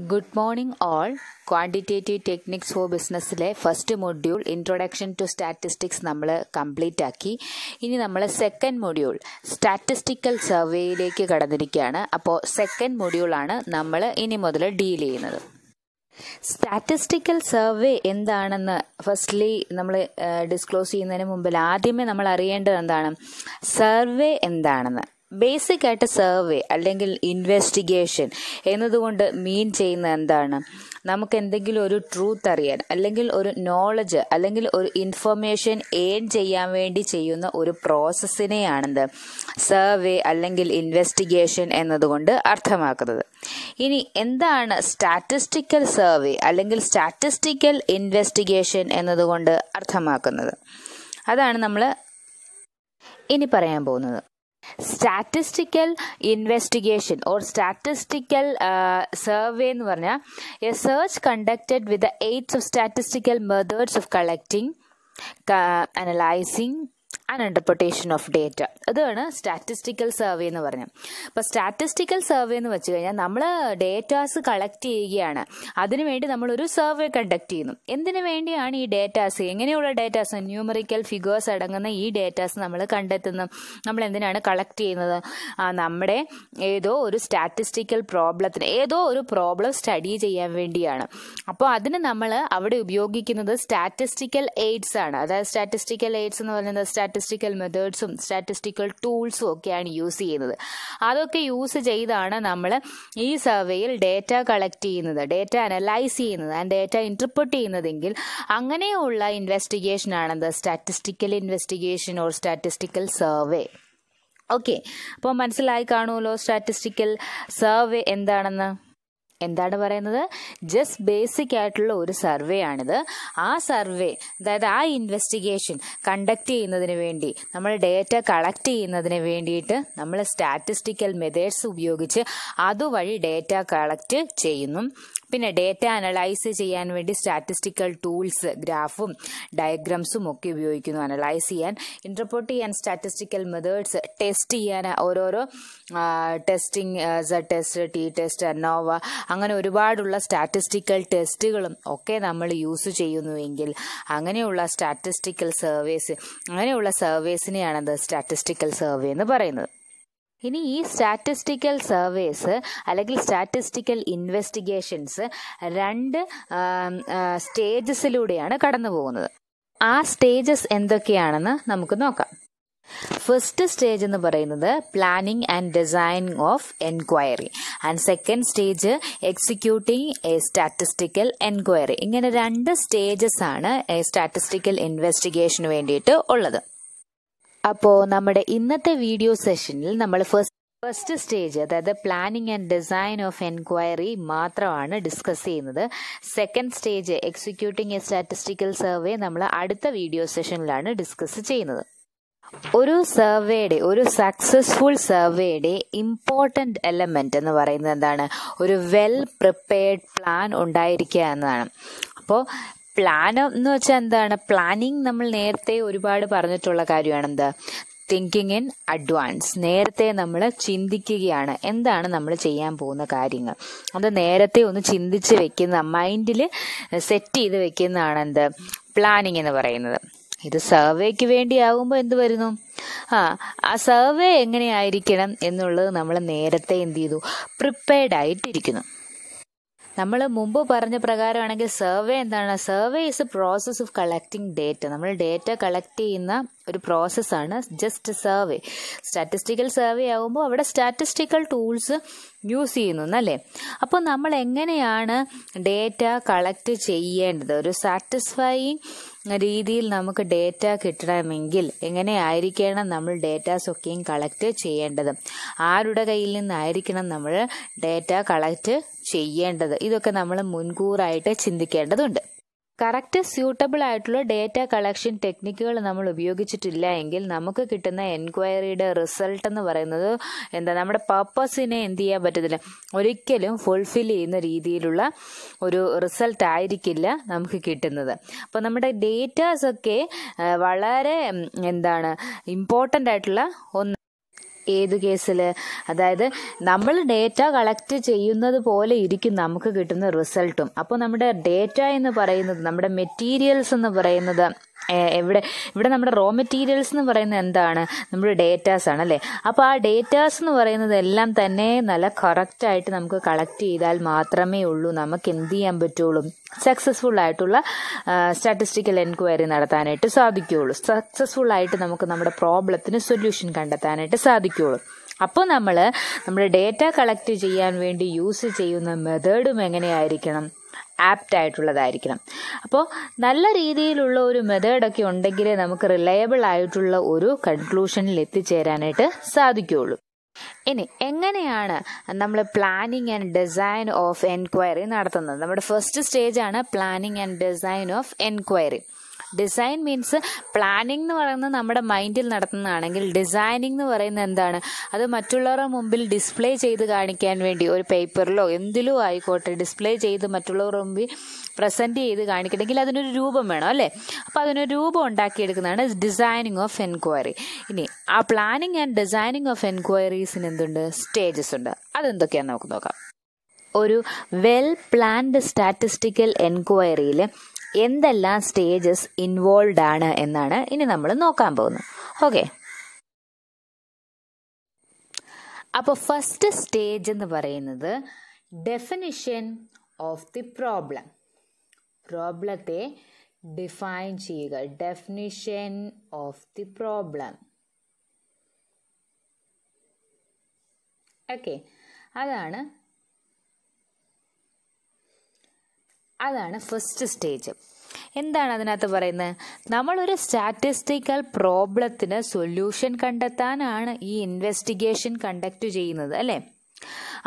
Good morning all. Quantitative Techniques for Businessലെ first module introduction to statistics നമ്മൾ complete ആക്കി. ഇനി നമ്മൾ സെക്കൻഡ് മൊഡ്യൂൾ സ്റ്റാറ്റിസ്റ്റിക്കൽ സർവേയിലേക്ക് കടന്നിരിക്കുകയാണ്. അപ്പോൾ സെക്കൻഡ് മൊഡ്യൂളാണ് നമ്മൾ ഇനി മുതൽ ഡീൽ ചെയ്യുന്നത്. സ്റ്റാറ്റിസ്റ്റിക്കൽ സർവേ എന്താണെന്ന് ഫസ്റ്റ്ലി നമ്മൾ ഡിസ്ക്ലോസ് ചെയ്യുന്നതിന് മുമ്പിൽ ആദ്യമേ നമ്മൾ അറിയേണ്ടത് എന്താണ്, സർവേ എന്താണെന്ന്. ബേസിക് ആയിട്ട് സർവേ അല്ലെങ്കിൽ ഇൻവെസ്റ്റിഗേഷൻ എന്നതുകൊണ്ട് മീൻ ചെയ്യുന്നത് എന്താണ്, നമുക്ക് എന്തെങ്കിലും ഒരു ട്രൂത്ത് അറിയാൻ അല്ലെങ്കിൽ ഒരു നോളജ് അല്ലെങ്കിൽ ഒരു ഇൻഫർമേഷൻ ഏൺ ചെയ്യാൻ വേണ്ടി ചെയ്യുന്ന ഒരു പ്രോസസ്സിനെയാണെന്ത് സർവേ അല്ലെങ്കിൽ ഇൻവെസ്റ്റിഗേഷൻ എന്നതുകൊണ്ട് അർത്ഥമാക്കുന്നത്. ഇനി എന്താണ് സ്റ്റാറ്റിസ്റ്റിക്കൽ സർവേ അല്ലെങ്കിൽ സ്റ്റാറ്റിസ്റ്റിക്കൽ ഇൻവെസ്റ്റിഗേഷൻ എന്നതുകൊണ്ട് അർത്ഥമാക്കുന്നത്, അതാണ് നമ്മൾ ഇനി പറയാൻ പോകുന്നത്. Statistical investigation or statistical survey എന്ന് പറഞ്ഞാൽ A search conducted with the AIDS of statistical methods of collecting, analysing and interpretation of data. അതാണ് സ്റ്റാറ്റിസ്റ്റിക്കൽ സർവേ എന്ന് പറഞ്ഞാൽ. അപ്പോൾ സ്റ്റാറ്റിസ്റ്റിക്കൽ സർവേ എന്ന് വെച്ച് കഴിഞ്ഞാൽ നമ്മൾ ഡേറ്റാസ് കളക്ട് ചെയ്യുകയാണ്, അതിനുവേണ്ടി നമ്മളൊരു സർവേ കണ്ടക്ട് ചെയ്യുന്നു. എന്തിനു വേണ്ടിയാണ് ഈ ഡേറ്റാസ്, എങ്ങനെയുള്ള ഡേറ്റാസ്, ന്യൂമറിക്കൽ ഫിഗേഴ്സ് അടങ്ങുന്ന ഈ ഡേറ്റാസ് നമ്മൾ കണ്ടെത്തുന്നത്, നമ്മൾ എന്തിനാണ് കളക്ട് ചെയ്യുന്നത്, നമ്മുടെ ഏതോ ഒരു സ്റ്റാറ്റിസ്റ്റിക്കൽ പ്രോബ്ലത്തിന് ഏതോ ഒരു പ്രോബ്ലം സ്റ്റഡി ചെയ്യാൻ വേണ്ടിയാണ്. അപ്പോൾ അതിന് നമ്മൾ അവിടെ ഉപയോഗിക്കുന്നത് സ്റ്റാറ്റിസ്റ്റിക്കൽ എയ്ഡ്സ് ആണ്. അതായത് സ്റ്റാറ്റിസ്റ്റിക്കൽ എയ്ഡ്സ് എന്ന് പറയുന്നത് സ്റ്റാറ്റിസ്റ്റിക്കൽ മെത്തേഡ്സും സ്റ്റാറ്റിസ്റ്റിക്കൽ ടൂൾസും ഒക്കെയാണ് യൂസ് ചെയ്യുന്നത്. അതൊക്കെ യൂസ് ചെയ്താണ് നമ്മൾ ഈ സർവേയിൽ ഡേറ്റ കളക്ട് ചെയ്യുന്നത്, ഡേറ്റ അനലൈസ് ചെയ്യുന്നത് ആൻഡ് ഡേറ്റ ഇന്റർപ്രറ്റ് ചെയ്യുന്നതെങ്കിൽ അങ്ങനെയുള്ള ഇൻവെസ്റ്റിഗേഷൻ ആണെന്ത് statistical investigation or statistical survey. Okay, അപ്പോൾ മനസ്സിലായി കാണുമല്ലോ സ്റ്റാറ്റിസ്റ്റിക്കൽ സർവേ എന്താണെന്ന്. എന്താണ് പറയുന്നത്, ജസ്റ്റ് ബേസിക് ആയിട്ടുള്ള ഒരു സർവേ ആണിത്. ആ സർവേ, അതായത് ആ ഇൻവെസ്റ്റിഗേഷൻ കണ്ടക്ട് ചെയ്യുന്നതിന് വേണ്ടി, നമ്മൾ ഡേറ്റ കളക്ട് ചെയ്യുന്നതിന് വേണ്ടിയിട്ട് നമ്മൾ സ്റ്റാറ്റിസ്റ്റിക്കൽ മെത്തേഡ്സ് ഉപയോഗിച്ച് അതുവഴി ഡേറ്റ കളക്ട് ചെയ്യുന്നു. പിന്നെ ഡേറ്റ അനലൈസ് ചെയ്യാൻ വേണ്ടി സ്റ്റാറ്റിസ്റ്റിക്കൽ ടൂൾസ്, ഗ്രാഫും ഡയഗ്രാംസും ഒക്കെ ഉപയോഗിക്കുന്നു അനലൈസ് ചെയ്യാൻ. ഇന്റർപ്രറ്റ് ചെയ്യാൻ സ്റ്റാറ്റിസ്റ്റിക്കൽ മെത്തേഡ്സ്, ടെസ്റ്റ് ചെയ്യാൻ ഓരോരോ testing, Z test, T test, ANOVA, അങ്ങനെ ഒരുപാടുള്ള സ്റ്റാറ്റിസ്റ്റിക്കൽ ടെസ്റ്റുകളും ഒക്കെ നമ്മൾ യൂസ് ചെയ്യുന്നുവെങ്കിൽ അങ്ങനെയുള്ള സ്റ്റാറ്റിസ്റ്റിക്കൽ സർവേസ്, അങ്ങനെയുള്ള സർവേസിനെയാണത് സ്റ്റാറ്റിസ്റ്റിക്കൽ സർവേ എന്ന് പറയുന്നത്. ഇനി ഈ സ്റ്റാറ്റിസ്റ്റിക്കൽ സർവേസ് അല്ലെങ്കിൽ സ്റ്റാറ്റിസ്റ്റിക്കൽ ഇൻവെസ്റ്റിഗേഷൻസ് രണ്ട് സ്റ്റേജസിലൂടെയാണ് കടന്നു പോകുന്നത്. ആ സ്റ്റേജസ് എന്തൊക്കെയാണെന്ന് നമുക്ക് നോക്കാം. ഫസ്റ്റ് സ്റ്റേജ് എന്ന് പറയുന്നത് planning and designing of enquiry and second stage executing A statistical enquiry. ഇങ്ങനെ രണ്ട് സ്റ്റേജസ് ആണ് സ്റ്റാറ്റിസ്റ്റിക്കൽ ഇൻവെസ്റ്റിഗേഷന് വേണ്ടിയിട്ട് ഉള്ളത്. അപ്പോൾ നമ്മുടെ ഇന്നത്തെ വീഡിയോ സെഷനിൽ നമ്മൾ ഫസ്റ്റ് സ്റ്റേജ്, അതായത് planning and design of enquiry മാത്രമാണ് ഡിസ്കസ് ചെയ്യുന്നത്. Second stage executing A statistical survey നമ്മൾ അടുത്ത വീഡിയോ സെഷനിലാണ് ഡിസ്കസ് ചെയ്യുന്നത്. ഒരു സർവേയുടെ, ഒരു സക്സസ്ഫുൾ സർവേയുടെ ഇമ്പോർട്ടന്റ് എലമെന്റ് എന്ന് പറയുന്നത് എന്താണ്, ഒരു വെൽ പ്രിപ്പയർഡ് പ്ലാൻ ഉണ്ടായിരിക്കുക എന്നതാണ്. അപ്പോൾ പ്ലാൻ എന്ന് വെച്ചാൽ എന്താണ്, പ്ലാനിങ് നമ്മൾ നേരത്തെ ഒരുപാട് പറഞ്ഞിട്ടുള്ള കാര്യമാണ്. എന്താ, തിങ്കിങ് ഇൻ അഡ്വാൻസ്. നേരത്തെ നമ്മൾ ചിന്തിക്കുകയാണ് എന്താണ് നമ്മൾ ചെയ്യാൻ പോകുന്ന കാര്യങ്ങൾ, അത് നേരത്തെ ഒന്ന് ചിന്തിച്ച് വെക്കുന്ന, മൈൻഡിൽ സെറ്റ് ചെയ്ത് വെക്കുന്നതാണ് എന്ത് പ്ലാനിങ് എന്ന് പറയുന്നത്. ഇത് സർവേക്ക് വേണ്ടിയാകുമ്പോൾ എന്ത് വരുന്നു, ആ സർവേ എങ്ങനെയായിരിക്കണം എന്നുള്ളത് നമ്മൾ നേരത്തെ എന്ത് ചെയ്തു, പ്രിപ്പയർഡ് ആയിട്ടിരിക്കുന്നു. നമ്മൾ മുമ്പ് പറഞ്ഞ പ്രകാരമാണെങ്കിൽ സർവേ എന്താണ്, survey is A process of collecting data. നമ്മൾ ഡേറ്റ കളക്ട് ചെയ്യുന്ന ഒരു പ്രോസസ്സാണ് ജസ്റ്റ് സർവേ. സ്റ്റാറ്റിസ്റ്റിക്കൽ സർവേ ആകുമ്പോൾ അവിടെ സ്റ്റാറ്റിസ്റ്റിക്കൽ ടൂൾസ് യൂസ് ചെയ്യുന്നു എന്നല്ലേ. അപ്പോൾ നമ്മൾ എങ്ങനെയാണ് ഡേറ്റ കളക്ട് ചെയ്യേണ്ടത്, ഒരു സാറ്റിസ്ഫൈയിങ് രീതിയിൽ നമുക്ക് ഡേറ്റ കിട്ടണമെങ്കിൽ എങ്ങനെയായിരിക്കണം നമ്മൾ ഡേറ്റാസ് ഒക്കെയും കളക്ട് ചെയ്യേണ്ടത്, ആരുടെ കയ്യിൽ നിന്നായിരിക്കണം നമ്മൾ ഡേറ്റ കളക്ട് ചെയ്യേണ്ടത്, ഇതൊക്കെ നമ്മൾ മുൻകൂറായിട്ട് ചിന്തിക്കേണ്ടതുണ്ട്. കറക്റ്റ് സ്യൂട്ടബിൾ ആയിട്ടുള്ള ഡേറ്റ കളക്ഷൻ ടെക്നിക്കുകൾ നമ്മൾ ഉപയോഗിച്ചിട്ടില്ല എങ്കിൽ നമുക്ക് കിട്ടുന്ന എൻക്വയറിയുടെ റിസൾട്ട് എന്ന് പറയുന്നത് എന്താ, നമ്മുടെ പർപ്പസിനെ എന്ത് ചെയ്യാൻ പറ്റത്തില്ല, ഒരിക്കലും ഫുൾഫിൽ ചെയ്യുന്ന രീതിയിലുള്ള ഒരു റിസൾട്ട് ആയിരിക്കില്ല നമുക്ക് കിട്ടുന്നത്. അപ്പോൾ നമ്മുടെ ഡേറ്റാസ് ഒക്കെ വളരെ എന്താണ് ഇമ്പോർട്ടൻ്റ് ആയിട്ടുള്ള ഒന്ന്. ഏത് കേസിൽ? അതായത് നമ്മൾ ഡേറ്റ കളക്ട് ചെയ്യുന്നത് പോലെ ഇരിക്കും നമുക്ക് കിട്ടുന്ന റിസൾട്ടും. അപ്പോൾ നമ്മുടെ ഡേറ്റ എന്ന് പറയുന്നത്, നമ്മുടെ മെറ്റീരിയൽസ് എന്ന് പറയുന്നത് ഇവിടെ നമ്മുടെ റോ മെറ്റീരിയൽസ് എന്ന് പറയുന്നത് എന്താണ്? നമ്മുടെ ഡേറ്റാസ് ആണ് അല്ലേ. അപ്പോൾ ആ ഡേറ്റാസ് എന്ന് പറയുന്നത് എല്ലാം തന്നെ നല്ല കറക്റ്റായിട്ട് നമുക്ക് കളക്ട് ചെയ്താൽ മാത്രമേ ഉള്ളൂ നമുക്ക് എന്ത് ചെയ്യാൻ പറ്റുള്ളൂ, സക്സസ്ഫുൾ ആയിട്ടുള്ള സ്റ്റാറ്റിസ്റ്റിക്കൽ എൻക്വയറി നടത്താനായിട്ട് സാധിക്കുകയുള്ളൂ. സക്സസ്ഫുൾ ആയിട്ട് നമുക്ക് നമ്മുടെ പ്രോബ്ലത്തിന് സൊല്യൂഷൻ കണ്ടെത്താനായിട്ട് സാധിക്കുകയുള്ളൂ. അപ്പോൾ നമ്മുടെ ഡേറ്റ കളക്ട് ചെയ്യാൻ വേണ്ടി യൂസ് ചെയ്യുന്ന മെത്തേഡും എങ്ങനെയായിരിക്കണം? ആപ്റ്റ് ആയിട്ടുള്ളതായിരിക്കണം. അപ്പോൾ നല്ല രീതിയിലുള്ള ഒരു മെത്തേഡൊക്കെ ഉണ്ടെങ്കിലേ നമുക്ക് റിലയബിൾ ആയിട്ടുള്ള ഒരു കൺക്ലൂഷനിൽ എത്തിച്ചേരാനായിട്ട് സാധിക്കുകയുള്ളൂ. ഇനി എങ്ങനെയാണ് നമ്മൾ planning and design of enquiry നടത്തുന്നത്? നമ്മുടെ ഫസ്റ്റ് സ്റ്റേജ് ആണ് planning and design of enquiry. Design means planning എന്ന് പറയുന്നത് നമ്മുടെ മൈൻഡിൽ നടത്തുന്നതാണെങ്കിൽ ഡിസൈനിങ് എന്ന് പറയുന്നത് എന്താണ്? അത് മറ്റുള്ളവരുടെ മുമ്പിൽ ഡിസ്പ്ലേ ചെയ്ത് കാണിക്കാൻ വേണ്ടി ഒരു പേപ്പറിലോ എന്തിലോ ആയിക്കോട്ടെ ഡിസ്പ്ലേ ചെയ്ത് മറ്റുള്ളവരുടെ മുമ്പിൽ പ്രസന്റ് ചെയ്ത് കാണിക്കണമെങ്കിൽ അതിനൊരു രൂപം വേണം അല്ലേ. അപ്പോൾ അതിനൊരു രൂപം ഉണ്ടാക്കിയെടുക്കുന്നതാണ് ഡിസൈനിങ് ഓഫ് എൻക്വയറി. ഇനി ആ പ്ലാനിങ് ആൻഡ് ഡിസൈനിങ് ഓഫ് എൻക്വയറീസിന് എന്തുണ്ട്? സ്റ്റേജസ് ഉണ്ട്. അതെന്തൊക്കെയാണെന്ന് നമുക്ക് നോക്കാം. ഒരു വെൽ പ്ലാൻഡ് സ്റ്റാറ്റിസ്റ്റിക്കൽ എൻക്വയറിയിൽ എന്തെല്ലാം സ്റ്റേജസ് ഇൻവോൾവ് ആണ് എന്നാണ് ഇനി നമ്മൾ നോക്കാൻ പോകുന്നത്. ഓക്കെ, അപ്പോൾ ഫസ്റ്റ് സ്റ്റേജ് എന്ന് പറയുന്നത് ഡെഫിനിഷൻ ഓഫ് ദി പ്രോബ്ലം. പ്രോബ്ലത്തെ ഡിഫൈൻ ചെയ്യുക. Definition of the problem. Okay, അതാണ് ഫസ്റ്റ് സ്റ്റേജ്. എന്താണ് അതിനകത്ത് പറയുന്നത്? നമ്മളൊരു സ്റ്റാറ്റിസ്റ്റിക്കൽ പ്രോബ്ലത്തിന് സൊല്യൂഷൻ കണ്ടെത്താനാണ് ഈ ഇൻവെസ്റ്റിഗേഷൻ കണ്ടക്ട് ചെയ്യുന്നത് അല്ലേ.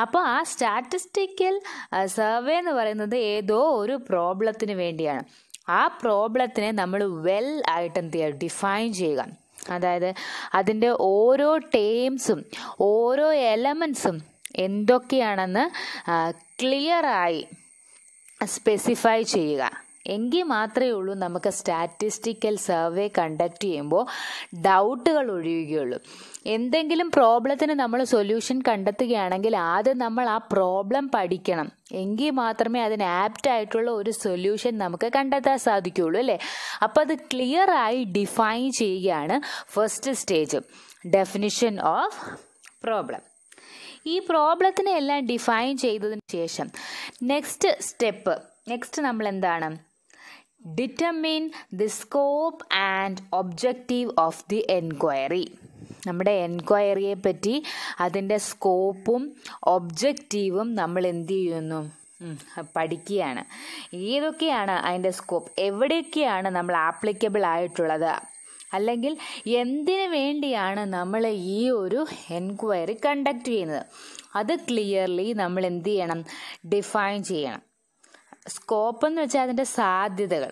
അപ്പോൾ ആ സ്റ്റാറ്റിസ്റ്റിക്കൽ സർവേ എന്ന് പറയുന്നത് ഏതോ ഒരു പ്രോബ്ലത്തിന് വേണ്ടിയാണ്. ആ പ്രോബ്ലത്തിനെ നമ്മൾ വെൽ ആയിട്ട് എന്ത് ചെയ്യുക? ഡിഫൈൻ ചെയ്യുക. അതായത് അതിൻ്റെ ഓരോ ടേംസും ഓരോ എലമെൻസും എന്തൊക്കെയാണെന്ന് ക്ലിയറായി സ്പെസിഫൈ ചെയ്യുക. എങ്കിൽ മാത്രമേ ഉള്ളൂ നമുക്ക് സ്റ്റാറ്റിസ്റ്റിക്കൽ സർവേ കണ്ടക്ട് ചെയ്യുമ്പോൾ ഡൗട്ടുകൾ ഒഴിയുകയുള്ളൂ. എന്തെങ്കിലും പ്രോബ്ലത്തിന് നമ്മൾ സൊല്യൂഷൻ കണ്ടെത്തുകയാണെങ്കിൽ ആദ്യം നമ്മൾ ആ പ്രോബ്ലം പഠിക്കണം. എങ്കിൽ മാത്രമേ അതിന് ആപ്റ്റ് ആയിട്ടുള്ള ഒരു സൊല്യൂഷൻ നമുക്ക് കണ്ടെത്താൻ സാധിക്കുകയുള്ളൂ അല്ലേ. അപ്പോൾ അത് ക്ലിയർ ആയി ഡിഫൈൻ ചെയ്യുകയാണ് first stage, definition of problem. ഈ പ്രോബ്ലത്തിനെ എല്ലാം ഡിഫൈൻ ചെയ്തതിന് ശേഷം നെക്സ്റ്റ് നമ്മൾ എന്താണ്? Determine the scope and objective of the enquiry. നമ്മുടെ എൻക്വയറിയെ പറ്റി അതിൻ്റെ സ്കോപ്പും ഒബ്ജക്റ്റീവും നമ്മൾ എന്ത് ചെയ്യുന്നു? പഠിക്കുകയാണ്. ഏതൊക്കെയാണ് അതിൻ്റെ സ്കോപ്പ്, എവിടെയൊക്കെയാണ് നമ്മൾ ആപ്ലിക്കബിൾ ആയിട്ടുള്ളത്, അല്ലെങ്കിൽ എന്തിനു വേണ്ടിയാണ് നമ്മൾ ഈ ഒരു എൻക്വയറി കണ്ടക്ട് ചെയ്യുന്നത്, അത് ക്ലിയർലി നമ്മൾ എന്ത് ചെയ്യണം? ഡിഫൈൻ ചെയ്യണം. സ്കോപ്പ് എന്ന് വെച്ചാൽ അതിൻ്റെ സാധ്യതകൾ.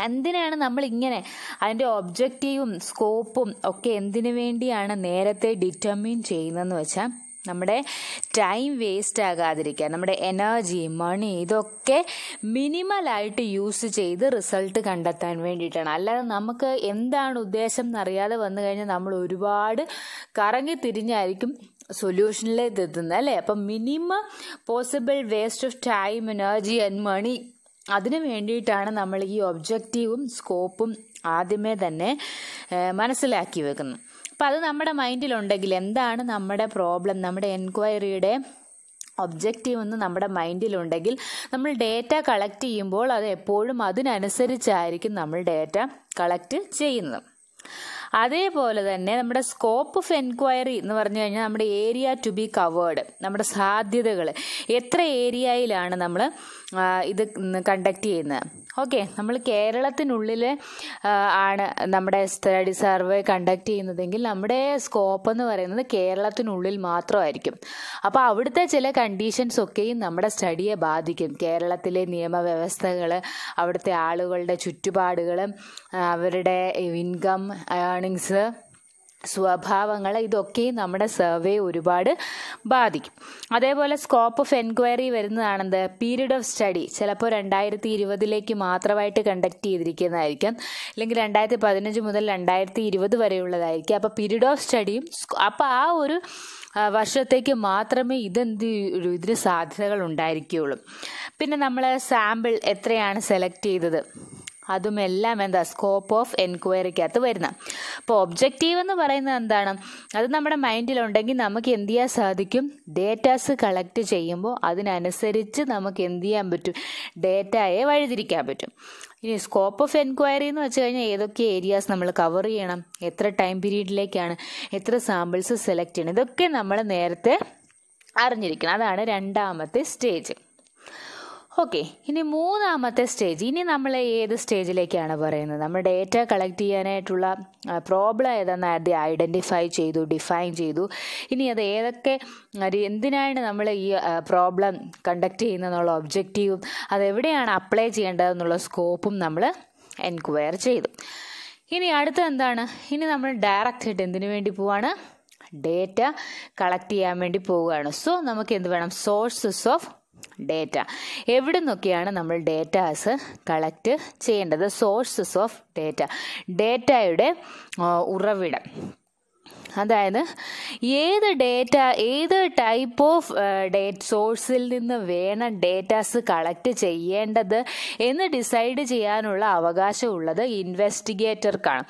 എന്തിനാണ് നമ്മൾ ഇങ്ങനെ അതിൻ്റെ ഒബ്ജക്റ്റീവും സ്കോപ്പും ഒക്കെ എന്തിനു വേണ്ടിയാണ് നേരത്തെ ഡിറ്റർമിൻ ചെയ്യുന്നതെന്ന് വെച്ചാൽ നമ്മുടെ ടൈം വേസ്റ്റ് ആകാതിരിക്കാൻ, നമ്മുടെ എനർജി, മണി ഇതൊക്കെ മിനിമലായിട്ട് യൂസ് ചെയ്ത് റിസൾട്ട് കണ്ടെത്താൻ വേണ്ടിയിട്ടാണ്. അല്ലാതെ നമുക്ക് എന്താണ് ഉദ്ദേശം എന്നറിയാതെ വന്നു കഴിഞ്ഞാൽ നമ്മൾ ഒരുപാട് കറങ്ങി തിരിഞ്ഞായിരിക്കും സൊല്യൂഷനിലേക്ക് എത്തുന്നത് അല്ലേ. അപ്പം minimum possible waste of time, energy and money, അതിനു വേണ്ടിയിട്ടാണ് നമ്മൾ ഈ ഒബ്ജക്റ്റീവും സ്കോപ്പും ആദ്യമേ തന്നെ മനസ്സിലാക്കി വെക്കുന്നത്. അപ്പം അത് നമ്മുടെ മൈൻഡിലുണ്ടെങ്കിൽ എന്താണ് നമ്മുടെ പ്രോബ്ലം, നമ്മുടെ എൻക്വയറിയുടെ ഒബ്ജക്റ്റീവ് എന്ന് നമ്മുടെ മൈൻഡിലുണ്ടെങ്കിൽ നമ്മൾ ഡേറ്റ കളക്ട് ചെയ്യുമ്പോൾ അത് എപ്പോഴും അതിനനുസരിച്ചായിരിക്കും നമ്മൾ ഡേറ്റ കളക്ട് ചെയ്യുന്നത്. അതേപോലെ തന്നെ നമ്മുടെ സ്കോപ്പ് ഓഫ് എൻക്വയറി എന്ന് പറഞ്ഞു കഴിഞ്ഞാൽ നമ്മുടെ ഏരിയ ടു ബി കവേർഡ്, നമ്മുടെ സാധ്യതകൾ, എത്ര ഏരിയയിലാണ് നമ്മൾ ഇത് കണ്ടക്ട് ചെയ്യുന്നത്. ഓക്കെ, നമ്മൾ കേരളത്തിനുള്ളിൽ ആണ് നമ്മുടെ സ്റ്റഡി സർവേ കണ്ടക്ട് ചെയ്യുന്നതെങ്കിൽ നമ്മുടെ സ്കോപ്പ് എന്ന് പറയുന്നത് കേരളത്തിനുള്ളിൽ മാത്രമായിരിക്കും. അപ്പോൾ അവിടുത്തെ ചില കണ്ടീഷൻസ് ഒക്കെയും നമ്മുടെ സ്റ്റഡിയെ ബാധിക്കും. കേരളത്തിലെ നിയമവ്യവസ്ഥകൾ, അവിടുത്തെ ആളുകളുടെ ചുറ്റുപാടുകൾ, അവരുടെ ഇൻകം, ഏർണിങ്സ്, സ്വഭാവങ്ങൾ, ഇതൊക്കെയും നമ്മുടെ സർവേ ഒരുപാട് ബാധിക്കും. അതേപോലെ സ്കോപ്പ് ഓഫ് എൻക്വയറി വരുന്നതാണെന്ത്, പീരീഡ് ഓഫ് സ്റ്റഡി ചിലപ്പോൾ 2020 മാത്രമായിട്ട് കണ്ടക്ട് ചെയ്തിരിക്കുന്നതായിരിക്കും, അല്ലെങ്കിൽ 2015 മുതൽ 2020 വരെയുള്ളതായിരിക്കും. അപ്പോൾ പീരീഡ് ഓഫ് സ്റ്റഡിയും അപ്പോൾ ആ ഒരു വർഷത്തേക്ക് മാത്രമേ ഇതിന് സാധ്യതകൾ ഉണ്ടായിരിക്കുകയുള്ളൂ. പിന്നെ നമ്മൾ സാമ്പിൾ എത്രയാണ് സെലക്ട് ചെയ്തത്, അതുമെല്ലാം എന്താ സ്കോപ്പ് ഓഫ് എൻക്വയറിക്കകത്ത് വരുന്ന. അപ്പോൾ ഒബ്ജക്റ്റീവ് എന്ന് പറയുന്നത് എന്താണ്, അത് നമ്മുടെ മൈൻഡിലുണ്ടെങ്കിൽ നമുക്ക് എന്ത് ചെയ്യാൻ സാധിക്കും, ഡേറ്റാസ് കളക്ട് ചെയ്യുമ്പോൾ അതിനനുസരിച്ച് നമുക്ക് എന്ത് ചെയ്യാൻ പറ്റും, ഡേറ്റയെ വഴിതിരിക്കാൻ പറ്റും. ഇനി സ്കോപ്പ് ഓഫ് എൻക്വയറി എന്ന് വെച്ച് കഴിഞ്ഞാൽ ഏതൊക്കെ ഏരിയാസ് നമ്മൾ കവർ ചെയ്യണം, എത്ര ടൈം പീരീഡിലേക്കാണ്, എത്ര സാമ്പിൾസ് സെലക്ട് ചെയ്യണം, ഇതൊക്കെ നമ്മൾ നേരത്തെ അറിഞ്ഞിരിക്കണം. അതാണ് രണ്ടാമത്തെ സ്റ്റേജ്. ഓക്കെ, ഇനി മൂന്നാമത്തെ സ്റ്റേജ്. ഇനി നമ്മൾ ഏത് സ്റ്റേജിലേക്കാണ് പറയുന്നത്, നമ്മൾ ഡേറ്റ കളക്ട് ചെയ്യാനായിട്ടുള്ള പ്രോബ്ലം ഏതാണെന്ന് ആദ്യം ഐഡൻറ്റിഫൈ ചെയ്തു, ഡിഫൈൻ ചെയ്തു. ഇനി അത് ഏതൊക്കെ എന്തിനാണ് നമ്മൾ ഈ പ്രോബ്ലം കണ്ടക്ട് ചെയ്യുന്നതെന്നുള്ള ഒബ്ജക്റ്റീവും അതെവിടെയാണ് അപ്ലൈ ചെയ്യേണ്ടതെന്നുള്ള സ്കോപ്പും നമ്മൾ എൻക്വയർ ചെയ്തു. ഇനി അടുത്ത എന്താണ്, ഇനി നമ്മൾ ഡയറക്റ്റ് ആയിട്ട് എന്തിനു വേണ്ടി പോവാണ്, ഡേറ്റ കളക്ട് ചെയ്യാൻ വേണ്ടി പോവുകയാണ്. സോ നമുക്ക് എന്ത് വേണം, സോഴ്സസ് ഓഫ് ഡേറ്റ, എവിടെ നിന്നൊക്കെയാണ് നമ്മൾ ഡേറ്റാസ് കളക്ട് ചെയ്യേണ്ടത്, സോഴ്സസ് ഓഫ് ഡേറ്റ, ഡേറ്റയുടെ ഉറവിടം. അതായത് ഏത് ഡേറ്റ, ഏത് ടൈപ്പ് ഓഫ് സോഴ്സിൽ നിന്ന് വേണം ഡേറ്റാസ് കളക്ട് ചെയ്യേണ്ടത് എന്ന് ഡിസൈഡ് ചെയ്യാനുള്ള അവകാശമുള്ളത് ഇൻവെസ്റ്റിഗേറ്റർക്കാണ്.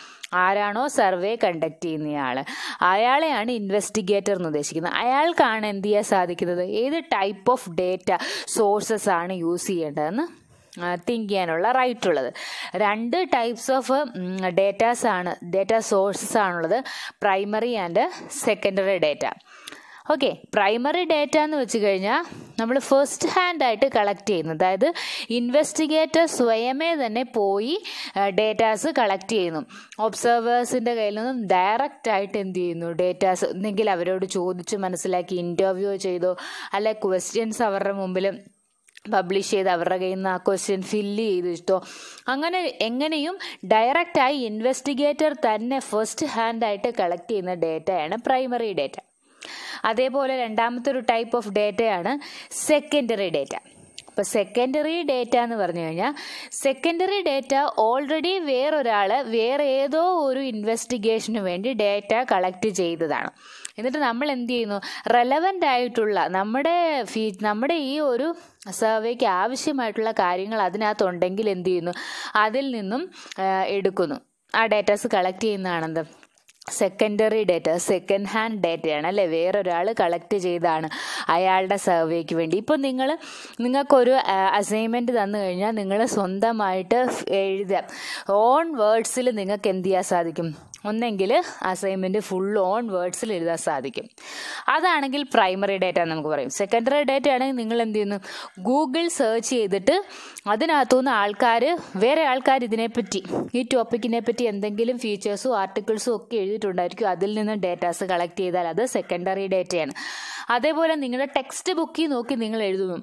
ആരാണോ സർവേ കണ്ടക്ട് ചെയ്യുന്നയാൾ, അയാളെയാണ് ഇൻവെസ്റ്റിഗേറ്റർ എന്ന് ഉദ്ദേശിക്കുന്നത്. അയാൾക്കാണ് എന്ത് ചെയ്യാൻ സാധിക്കുന്നത്, ഏത് ടൈപ്പ് ഓഫ് ഡേറ്റ സോഴ്സസ് ആണ് യൂസ് ചെയ്യേണ്ടതെന്ന് തിങ്ക് ചെയ്യാനുള്ള റൈറ്റ് ഉള്ളത്. രണ്ട് ടൈപ്സ് ഓഫ് ഡേറ്റ സോഴ്സസ് ആണുള്ളത്, primary and secondary data. Okay, primary data എന്ന് വെച്ച് കഴിഞ്ഞാൽ നമ്മൾ ഫസ്റ്റ് ഹാൻഡായിട്ട് കളക്ട് ചെയ്യുന്നു, അതായത് ഇൻവെസ്റ്റിഗേറ്റർ സ്വയമേ തന്നെ പോയി ഡേറ്റാസ് കളക്ട് ചെയ്യുന്നു. ഒബ്സർവേഴ്സിൻ്റെ കയ്യിൽ നിന്നും ഡയറക്റ്റ് ആയിട്ട് എന്ത് ചെയ്യുന്നു, ഡേറ്റാസ് എന്തെങ്കിലും അവരോട് ചോദിച്ച് മനസ്സിലാക്കി ഇൻ്റർവ്യൂ ചെയ്തോ, അല്ലെ ക്വസ്റ്റ്യൻസ് അവരുടെ മുമ്പിൽ പബ്ലിഷ് ചെയ്ത് അവരുടെ കയ്യിൽ നിന്ന് ആ ക്വസ്റ്റ്യൻ ഫില്ല് ചെയ്തിട്ടോ, അങ്ങനെ എങ്ങനെയും ഡയറക്റ്റായി ഇൻവെസ്റ്റിഗേറ്റർ തന്നെ ഫസ്റ്റ് ഹാൻഡായിട്ട് കളക്ട് ചെയ്യുന്ന ഡേറ്റയാണ് പ്രൈമറി ഡേറ്റ. അതേപോലെ രണ്ടാമത്തെ ഒരു ടൈപ്പ് ഓഫ് ഡേറ്റയാണ് സെക്കൻഡറി ഡേറ്റ. അപ്പോൾ സെക്കൻഡറി ഡേറ്റ എന്ന് പറഞ്ഞു കഴിഞ്ഞാൽ, സെക്കൻഡറി ഡേറ്റ ഓൾറെഡി വേറെ ഏതോ ഒരു ഇൻവെസ്റ്റിഗേഷന് വേണ്ടി ഡേറ്റ കളക്ട് ചെയ്തതാണ്. എന്നിട്ട് നമ്മൾ എന്ത് ചെയ്യുന്നു, റെലവൻ്റ് ആയിട്ടുള്ള നമ്മുടെ ഈ ഒരു സർവേക്ക് ആവശ്യമായിട്ടുള്ള കാര്യങ്ങൾ അതിനകത്തുണ്ടെങ്കിൽ എന്ത് ചെയ്യുന്നു, അതിൽ നിന്നും എടുക്കുന്നു. ആ ഡേറ്റാസ് കളക്ട് ചെയ്യുന്നതാണെന്ത്, സെക്കൻഡറി ഡേറ്റ, സെക്കൻഡ് ഹാൻഡ് ഡേറ്റയാണ് അല്ലേ, വേറൊരാൾ കളക്ട് ചെയ്താണ് അയാളുടെ സർവേക്ക് വേണ്ടി. ഇപ്പോൾ നിങ്ങൾക്കൊരു അസൈൻമെൻറ്റ് തന്നു കഴിഞ്ഞാൽ നിങ്ങൾ സ്വന്തമായിട്ട് എഴുതുക, ഓൺ വേർഡ്സിൽ നിങ്ങൾക്ക് എന്ത് ചെയ്യാൻ സാധിക്കും, ഒന്നെങ്കിൽ അസൈൻമെൻറ്റ് ഫുൾ ഓൺ വേർഡ്സിൽ എഴുതാൻ സാധിക്കും. അതാണെങ്കിൽ പ്രൈമറി ഡേറ്റ നമുക്ക് പറയും. സെക്കൻഡറി ഡേറ്റ ആണെങ്കിൽ നിങ്ങൾ എന്ത് ചെയ്യുന്നു, ഗൂഗിൾ സെർച്ച് ചെയ്തിട്ട് അതിനകത്തുനിന്ന് വേറെ ആൾക്കാർ ഇതിനെപ്പറ്റി, ഈ ടോപ്പിക്കിനെ പറ്റി എന്തെങ്കിലും ഫീച്ചേഴ്സും ആർട്ടിക്കിൾസും ഒക്കെ എഴുതിയിട്ടുണ്ടായിരിക്കും, അതിൽ നിന്ന് ഡേറ്റാസ് കളക്ട് ചെയ്താൽ അത് സെക്കൻഡറി ഡേറ്റയാണ്. അതേപോലെ നിങ്ങളുടെ ടെക്സ്റ്റ് ബുക്കിൽ നോക്കി നിങ്ങൾ എഴുതുന്നു,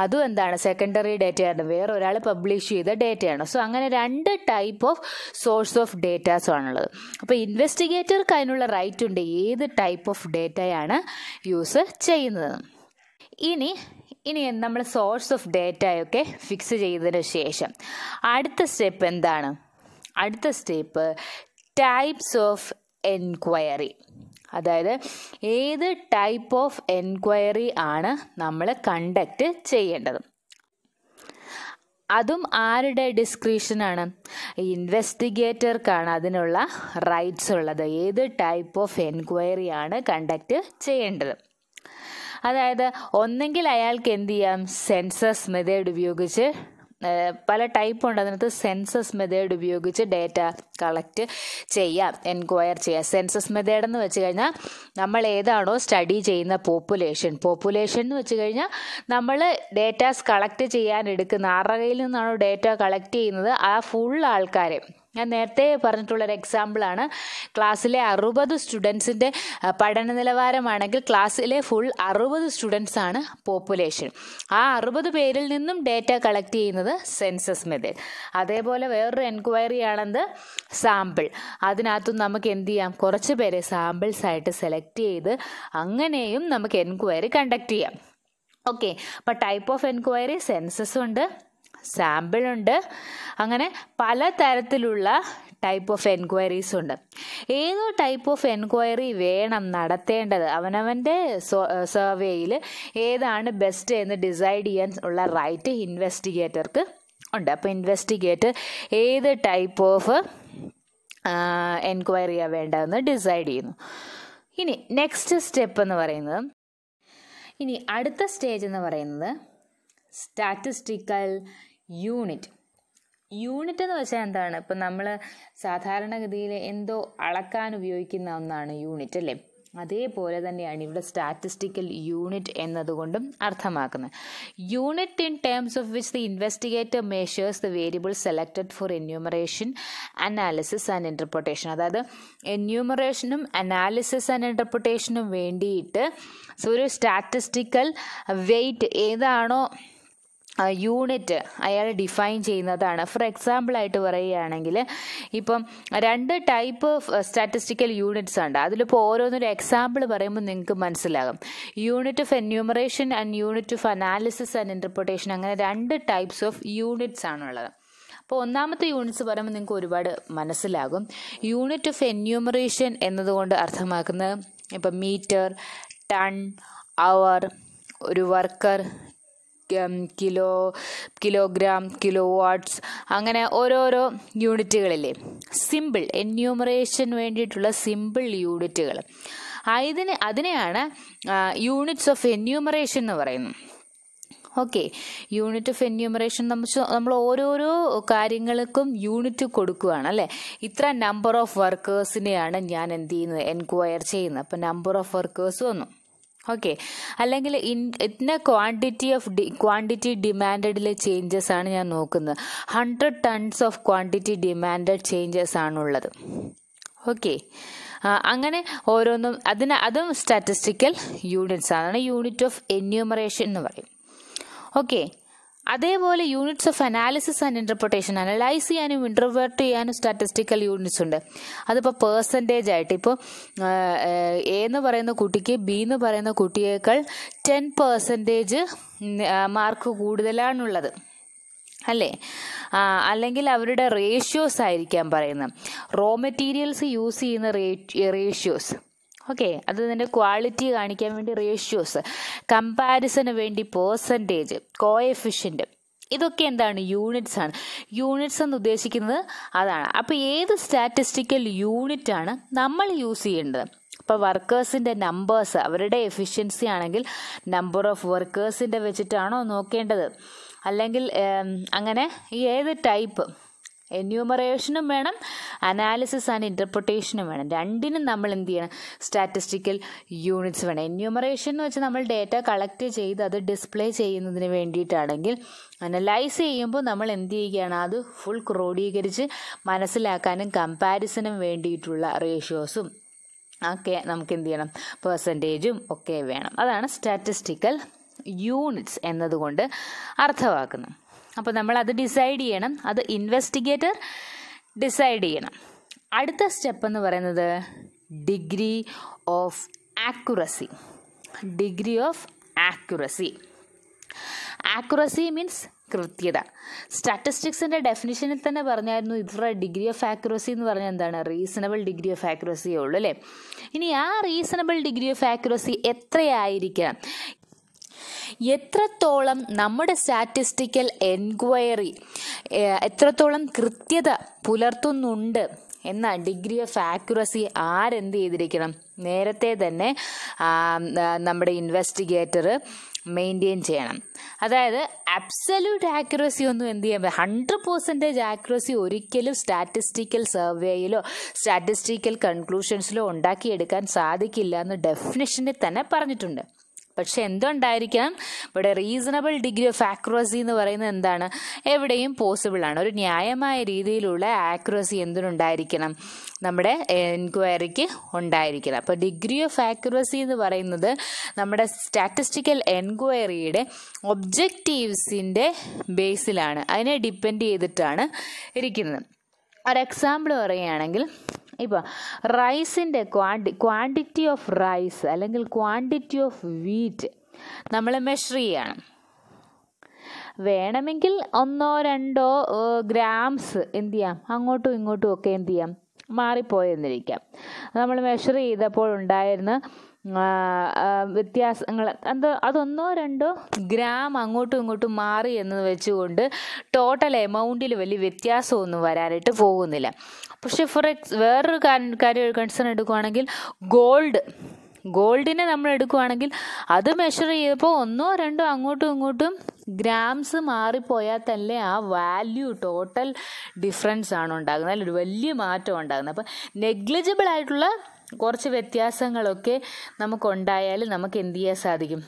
അതും എന്താണ്, സെക്കൻഡറി ഡേറ്റയാണ്, വേറെ ഒരാൾ പബ്ലിഷ് ചെയ്ത ഡേറ്റയാണ്. സോ അങ്ങനെ രണ്ട് type of swords of datas ആണുള്ളത്. അപ്പോൾ ഇൻവെസ്റ്റിഗേറ്റർക്ക് അതിനുള്ള റൈറ്റ് ഉണ്ട് ഏത് ടൈപ്പ് ഓഫ് ഡേറ്റയാണ് യൂസ് ചെയ്യുന്നത്. ഇനി നമ്മൾ സോഴ്സ് ഓഫ് ഡേറ്റയൊക്കെ ഫിക്സ് ചെയ്തതിന് ശേഷം അടുത്ത സ്റ്റെപ്പ് എന്താണ്, അടുത്ത സ്റ്റെപ്പ് ടൈപ്സ് ഓഫ് എൻക്വയറി. അതായത് ഏത് ടൈപ്പ് ഓഫ് എൻക്വയറി ആണ് നമ്മൾ കണ്ടക്ട് ചെയ്യേണ്ടത്, അതും ആരുടെ ഡിസ്ക്രിപ്ഷനാണ്, ഇൻവെസ്റ്റിഗേറ്റർക്കാണ് അതിനുള്ള റൈറ്റ്സ് ഉള്ളത്, ഏത് ടൈപ്പ് ഓഫ് എൻക്വയറി ആണ് കണ്ടക്ട് ചെയ്യേണ്ടത്. അതായത് ഒന്നെങ്കിൽ അയാൾക്ക് എന്ത് ചെയ്യാം, സെൻസസ് മെത്തേഡ് ഉപയോഗിച്ച്, പല ടൈപ്പ് ഉണ്ട് അതിനകത്ത്, സെൻസസ് മെത്തേഡ് ഉപയോഗിച്ച് ഡേറ്റ കളക്ട് ചെയ്യാം, എൻക്വയർ ചെയ്യാം. സെൻസസ് മെത്തേഡ് എന്ന് വെച്ച് കഴിഞ്ഞാൽ നമ്മൾ ഏതാണോ സ്റ്റഡി ചെയ്യുന്ന പോപ്പുലേഷൻ എന്ന് വെച്ച് കഴിഞ്ഞാൽ നമ്മൾ ഡേറ്റാസ് കളക്ട് ചെയ്യാൻ എടുക്കുന്ന, ആരുടെ കയ്യിൽ നിന്നാണോ ഡേറ്റ കളക്ട് ചെയ്യുന്നത് ആ ഫുൾ ആൾക്കാരെ, ഞാൻ നേരത്തെ പറഞ്ഞിട്ടുള്ളൊരു എക്സാമ്പിളാണ്. ക്ലാസ്സിലെ 60 സ്റ്റുഡൻസിൻ്റെ പഠന നിലവാരമാണെങ്കിൽ ക്ലാസ്സിലെ ഫുൾ 60 സ്റ്റുഡൻസ് ആണ് പോപ്പുലേഷൻ. ആ 60 പേരിൽ നിന്നും ഡേറ്റ കളക്ട് ചെയ്യുന്നത് സെൻസസ് മെത്തേഡ്. അതേപോലെ വേറൊരു എൻക്വയറി ആണെന്ന് സാമ്പിൾ. അതിനകത്തും നമുക്ക് എന്ത് ചെയ്യാം, കുറച്ച് പേരെ സാമ്പിൾസ് ആയിട്ട് സെലക്ട് ചെയ്ത് അങ്ങനെയും നമുക്ക് എൻക്വയറി കണ്ടക്ട് ചെയ്യാം. ഓക്കെ, അപ്പോൾ ടൈപ്പ് ഓഫ് എൻക്വയറി സെൻസസ് ഉണ്ട്, സാമ്പിൾ ഉണ്ട്, അങ്ങനെ പല തരത്തിലുള്ള ടൈപ്പ് ഓഫ് എൻക്വയറീസ് ഉണ്ട്. ഏതോ ടൈപ്പ് ഓഫ് എൻക്വയറി വേണം നടത്തേണ്ടത്, അവനവൻ്റെ സർവേയിൽ ഏതാണ് ബെസ്റ്റ് എന്ന് ഡിസൈഡ് ചെയ്യാൻ ഉള്ള റൈറ്റ് ഇൻവെസ്റ്റിഗേറ്റർക്ക് ഉണ്ട്. അപ്പോൾ ഇൻവെസ്റ്റിഗേറ്റർ ഏത് ടൈപ്പ് ഓഫ് എൻക്വയറിയാണ് വേണ്ടതെന്ന് ഡിസൈഡ് ചെയ്യുന്നു. ഇനി നെക്സ്റ്റ് സ്റ്റെപ്പ് എന്ന് പറയുന്നത്, ഇനി അടുത്ത സ്റ്റേജ് എന്ന് പറയുന്നത് സ്റ്റാറ്റിസ്റ്റിക്കൽ യൂണിറ്റ്. യൂണിറ്റ് എന്ന് വെച്ചാൽ എന്താണ്? ഇപ്പം നമ്മൾ സാധാരണഗതിയിൽ എന്തോ അളക്കാൻ ഉപയോഗിക്കുന്ന ഒന്നാണ് യൂണിറ്റ് അല്ലേ? അതേപോലെ തന്നെയാണ് ഇവിടെ സ്റ്റാറ്റിസ്റ്റിക്കൽ യൂണിറ്റ് എന്നതുകൊണ്ടും അർത്ഥമാക്കുന്നത്. Unit in terms of which the investigator measures the variable selected four enumeration, analysis and interpretation. അതായത് എന്യൂമറേഷനും അനാലിസിസ് ആൻഡ് ഇൻ്റർപ്രിട്ടേഷനും വേണ്ടിയിട്ട് ഒരു സ്റ്റാറ്റിസ്റ്റിക്കൽ വെയ്റ്റ് ഏതാണോ യൂണിറ്റ് അയാൾ ഡിഫൈൻ ചെയ്യുന്നതാണ്. ഫോർ എക്സാമ്പിളായിട്ട് പറയുകയാണെങ്കിൽ ഇപ്പം 2 ടൈപ്പ് സ്റ്റാറ്റിസ്റ്റിക്കൽ യൂണിറ്റ്സ് ഉണ്ട്. അതിലിപ്പോൾ ഓരോന്നൊരു എക്സാമ്പിൾ പറയുമ്പോൾ നിങ്ങൾക്ക് മനസ്സിലാകും. Unit of enumeration and unit of analysis and interpretation, അങ്ങനെ 2 ടൈപ്സ് ഓഫ് യൂണിറ്റ്സ് ആണുള്ളത്. അപ്പോൾ ഒന്നാമത്തെ യൂണിറ്റ്സ് പറയുമ്പോൾ നിങ്ങൾക്ക് ഒരുപാട് മനസ്സിലാകും. യൂണിറ്റ് ഓഫ് എന്യൂമറേഷൻ എന്നതുകൊണ്ട് അർത്ഥമാക്കുന്നത് ഇപ്പം മീറ്റർ, ടൺ, അവർ, ഒരു വർക്കർ, കിലോഗ്രാം, കിലോ വാട്ട്സ്, അങ്ങനെ ഓരോരോ യൂണിറ്റുകളില്ലേ. സിമ്പിൾ എന്യൂമറേഷൻ വേണ്ടിയിട്ടുള്ള സിമ്പിൾ യൂണിറ്റുകൾ, അതിനെയാണ് യൂണിറ്റ്സ് ഓഫ് എന്യൂമറേഷൻ എന്ന് പറയുന്നത്. ഓക്കെ, യൂണിറ്റ് ഓഫ് എന്യൂമറേഷൻ നമ്മൾ ഓരോരോ കാര്യങ്ങൾക്കും യൂണിറ്റ് കൊടുക്കുകയാണ് അല്ലേ. ഇത്ര നമ്പർ ഓഫ് വർക്കേഴ്സിനെയാണ് ഞാൻ എന്ത് ചെയ്യുന്നത്, എൻക്വയർ ചെയ്യുന്നത്. അപ്പം നമ്പർ ഓഫ് വർക്കേഴ്സ് വന്നു. ഓക്കെ, അല്ലെങ്കിൽ ഇന്ന ക്വാണ്ടിറ്റി ഡിമാൻഡിലെ ചേഞ്ചസ് ആണ് ഞാൻ നോക്കുന്നത്. 100 tons of quantity demanded changes ആണുള്ളത്. ഓക്കെ, അങ്ങനെ ഓരോന്നും അതും സ്റ്റാറ്റിസ്റ്റിക്കൽ യൂണിറ്റ്സ് ആണ്. യൂണിറ്റ് ഓഫ് എന്യൂമറേഷൻ എന്ന് പറയും. ഓക്കെ, അതേപോലെ units of analysis and interpretation, analyse ചെയ്യാനും ഇൻ്റർപ്രറ്റ് ചെയ്യാനും സ്റ്റാറ്റിസ്റ്റിക്കൽ യൂണിറ്റ്സ് ഉണ്ട്. അതിപ്പോൾ പേഴ്സൻറ്റേജ് ആയിട്ട്, ഇപ്പോൾ എ എന്ന് പറയുന്ന കുട്ടിക്ക് ബി എന്ന് പറയുന്ന കുട്ടിയേക്കാൾ 10% മാർക്ക് കൂടുതലാണുള്ളത് അല്ലേ. അല്ലെങ്കിൽ അവരുടെ റേഷ്യോസ് ആയിരിക്കാം പറയുന്നത്, റോ മെറ്റീരിയൽസ് യൂസ് ചെയ്യുന്ന റേഷ്യോസ്. ഓക്കെ, അത് ഇതിൻ്റെ ക്വാളിറ്റി കാണിക്കാൻ വേണ്ടി റേഷ്യോസ്, കമ്പാരിസന് വേണ്ടി പേഴ്സൻറ്റേജ്, കോഎഫിഷ്യൻ്റ്, ഇതൊക്കെ എന്താണ്, യൂണിറ്റ്സ് ആണ്. യൂണിറ്റ്സ് എന്ന് ഉദ്ദേശിക്കുന്നത് അതാണ്. അപ്പോൾ ഏത് സ്റ്റാറ്റിസ്റ്റിക്കൽ യൂണിറ്റ് ആണ് നമ്മൾ യൂസ് ചെയ്യേണ്ടത്? ഇപ്പോൾ വർക്കേഴ്സിൻ്റെ നമ്പേഴ്സ്, അവരുടെ എഫിഷ്യൻസി ആണെങ്കിൽ നമ്പർ ഓഫ് വർക്കേഴ്സിൻ്റെ വെച്ചിട്ടാണോ നോക്കേണ്ടത്? അല്ലെങ്കിൽ അങ്ങനെ ഏത് ടൈപ്പ് എന്യൂമറേഷനും വേണം, അനാലിസിസ് ആൻഡ് ഇൻ്റർപ്രിട്ടേഷനും വേണം. രണ്ടിനും നമ്മൾ എന്ത് ചെയ്യണം, സ്റ്റാറ്റിസ്റ്റിക്കൽ യൂണിറ്റ്സ് വേണം. എന്യൂമറേഷൻ എന്ന് വെച്ചാൽ നമ്മൾ ഡേറ്റ കളക്ട് ചെയ്ത് അത് ഡിസ്പ്ലേ ചെയ്യുന്നതിന് വേണ്ടിയിട്ടാണെങ്കിൽ, അനലൈസ് ചെയ്യുമ്പോൾ നമ്മൾ എന്ത് ചെയ്യുകയാണ്, അത് ഫുൾ ക്രോഡീകരിച്ച് മനസ്സിലാക്കാനും കമ്പാരിസനും വേണ്ടിയിട്ടുള്ള റേഷ്യോസും ഒക്കെ നമുക്ക് എന്ത് ചെയ്യണം, പെർസെൻറ്റേജും ഒക്കെ വേണം. അതാണ് സ്റ്റാറ്റിസ്റ്റിക്കൽ യൂണിറ്റ്സ് എന്നതുകൊണ്ട് അർത്ഥമാക്കുന്നത്. അപ്പോൾ നമ്മൾ അത് ഡിസൈഡ് ചെയ്യണം, അത് ഇൻവെസ്റ്റിഗേറ്റർ ഡിസൈഡ് ചെയ്യണം. അടുത്ത സ്റ്റെപ്പ് എന്ന് പറയുന്നത് degree of accuracy. Degree of accuracy. Accuracy means കൃത്യത. സ്റ്റാറ്റിസ്റ്റിക്സിൻ്റെ ഡെഫിനിഷനിൽ തന്നെ പറഞ്ഞായിരുന്നു ഇത്ര ഡിഗ്രി ഓഫ് ആക്യുറസി എന്ന് പറഞ്ഞാൽ എന്താണ്, റീസണബിൾ ഡിഗ്രി ഓഫ് ആക്യുറസിയേ ഉള്ളൂ അല്ലേ. ഇനി ആ റീസണബിൾ ഡിഗ്രി ഓഫ് ആക്യുറസി എത്രയായിരിക്കണം, എത്രത്തോളം നമ്മുടെ സ്റ്റാറ്റിസ്റ്റിക്കൽ എൻക്വയറി എത്രത്തോളം കൃത്യത പുലർത്തുന്നുണ്ട് എന്ന ഡിഗ്രി ഓഫ് ആക്യുറസി ആരെന്ത് ചെയ്തിരിക്കണം, നേരത്തെ തന്നെ നമ്മുടെ ഇൻവെസ്റ്റിഗേറ്റർ മെയിൻറ്റെയിൻ ചെയ്യണം. അതായത് അബ്സല്യൂട്ട് ആക്യുറസി ഒന്നും എന്ത് ചെയ്യാൻ 100% ആക്യുറസി ഒരിക്കലും സ്റ്റാറ്റിസ്റ്റിക്കൽ സർവേയിലോ സ്റ്റാറ്റിസ്റ്റിക്കൽ കൺക്ലൂഷൻസിലോ ഉണ്ടാക്കിയെടുക്കാൻ സാധിക്കില്ല എന്ന് ഡെഫിനിഷനിൽ തന്നെ പറഞ്ഞിട്ടുണ്ട്. പക്ഷെ എന്തുണ്ടായിരിക്കാം ഇവിടെ റീസണബിൾ ഡിഗ്രി ഓഫ് ആക്യുറസി എന്ന് പറയുന്നത് എന്താണ്? എവിടെയും പോസിബിൾ ആണ്. ഒരു ന്യായമായ രീതിയിലുള്ള ആക്യുറസി എന്തിനുണ്ടായിരിക്കണം? നമ്മുടെ എൻക്വയറിക്ക് ഉണ്ടായിരിക്കണം. അപ്പോൾ ഡിഗ്രി ഓഫ് ആക്യുറസി എന്ന് പറയുന്നത് നമ്മുടെ സ്റ്റാറ്റിസ്റ്റിക്കൽ എൻക്വയറിയുടെ ഒബ്ജക്റ്റീവ്സിൻ്റെ ബേസിലാണ്, അതിനെ ഡിപ്പെൻഡ് ചെയ്തിട്ടാണ് ഇരിക്കുന്നത്. ഒരു എക്സാമ്പിൾ പറയുകയാണെങ്കിൽ, ഇപ്പോൾ റൈസിൻ്റെ ക്വാണ്ടിറ്റി ഓഫ് റൈസ് അല്ലെങ്കിൽ ക്വാണ്ടിറ്റി ഓഫ് വീറ്റ് നമ്മൾ മെഷർ ചെയ്യണം. വേണമെങ്കിൽ 1-2 ഗ്രാംസ് എന്ത് ചെയ്യാം, അങ്ങോട്ടും ഇങ്ങോട്ടും ഒക്കെ എന്ത് ചെയ്യാം, മാറിപ്പോയെന്നിരിക്കാം. നമ്മൾ മെഷർ ചെയ്തപ്പോൾ ഉണ്ടായിരുന്ന വ്യത്യാസങ്ങൾ അത് 1-2 ഗ്രാം അങ്ങോട്ടും ഇങ്ങോട്ടും മാറി എന്ന് വെച്ചുകൊണ്ട് ടോട്ടൽ എമൗണ്ടിൽ വലിയ വ്യത്യാസമൊന്നും വരാനായിട്ട് പോകുന്നില്ല. പക്ഷെ വേറൊരു കാര്യം കൺസേൺ എടുക്കുകയാണെങ്കിൽ ഗോൾഡിനെ നമ്മൾ എടുക്കുകയാണെങ്കിൽ അത് മെഷർ ചെയ്തപ്പോൾ 1-2 അങ്ങോട്ടും ഇങ്ങോട്ടും ഗ്രാംസ് മാറിപ്പോയാൽ തന്നെ ആ വാല്യൂ ടോട്ടൽ ഡിഫറൻസ് ആണ് ഉണ്ടാകുന്നത്, അതിലൊരു വലിയ മാറ്റം ഉണ്ടാകുന്നത്. അപ്പം നെഗ്ലിജിബിൾ ആയിട്ടുള്ള കുറച്ച് വ്യത്യാസങ്ങളൊക്കെ നമുക്കുണ്ടായാൽ നമുക്ക് എന്ത് ചെയ്യാൻ സാധിക്കും?